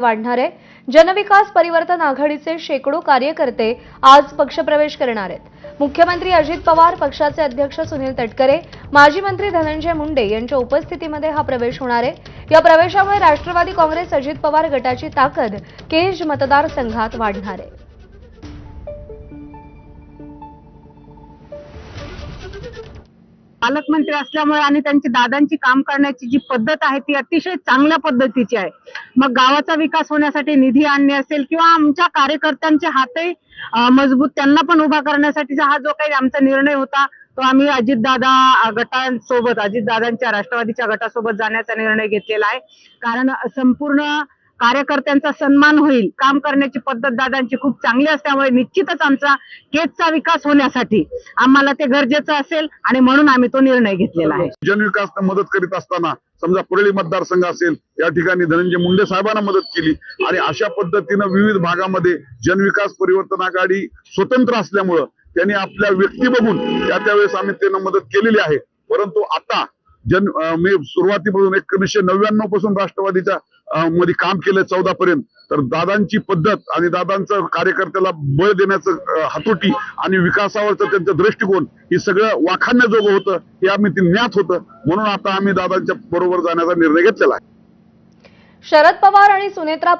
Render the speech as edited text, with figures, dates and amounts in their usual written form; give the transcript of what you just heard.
वाढणार आहे। जनविकास परिवर्तन आघाडीचे शेकडो कार्यकर्ते आज पक्षप्रवेश करणार आहेत। मुख्यमंत्री अजित पवार, पक्षाचे अध्यक्ष सुनील तटकरे, माजी मंत्री धनंजय मुंडे यांच्या उपस्थितीमध्ये हा प्रवेश होणार आहे। या प्रवेशामुळे राष्ट्रवादी काँग्रेस अजित पवार गटाची ताकद केज मतदारसंघात वाढणार आहे। पालकमंत्री असल्यामुळे आणि त्यांची दादांची काम करण्याची जी पद्धत आहे ती अतिशय चांगल्या पद्धतीची आहे। मग गावाचा विकास होण्यासाठी निधी आणणे असेल किंवा आमच्या कार्यकर्त्यांचे हातही मजबूत त्यांना पण उभा करण्यासाठीचा हा जो काही आमचा निर्णय होता तो आम्ही अजितदादा गटांसोबत अजितदादांच्या राष्ट्रवादीच्या गटासोबत जाण्याचा निर्णय घेतलेला आहे। कारण संपूर्ण कार्यकर्त्यांचा सन्मान होईल, काम करण्याची पद्धत दादांची खूप चांगली असल्यामुळे निश्चितच आमचा केजचा विकास होण्यासाठी आम्हाला ते गरजेचं असेल आणि म्हणून आम्ही तो निर्णय घेतलेला आहे। जनविकास मदत करीत असताना समजा परळी मतदारसंघ असेल या ठिकाणी धनंजय मुंडे साहेबांना मदत केली आणि अशा पद्धतीनं विविध भागामध्ये जनविकास परिवर्तन आघाडी स्वतंत्र असल्यामुळं त्यांनी आपल्या व्यक्ती बघून त्यावेळेस आम्ही त्यांना मदत केलेली आहे। परंतु आता मी सुरुवातीपासून 1999 पासून राष्ट्रवादीच्या मध्ये काम केलं 14 पर्यंत, तर दादांची पद्धत आणि दादांचं कार्यकर्त्याला बळ देण्याचं हातोटी आणि विकासावरचं त्यांचं दृष्टिकोन हे सगळं वाखाणण्याजोगं होतं, हे आम्ही ते ज्ञात होतं, म्हणून आता आम्ही दादांच्या बरोबर जाण्याचा निर्णय घेतलेला आहे। शरद पवार आणि सुनेत्रा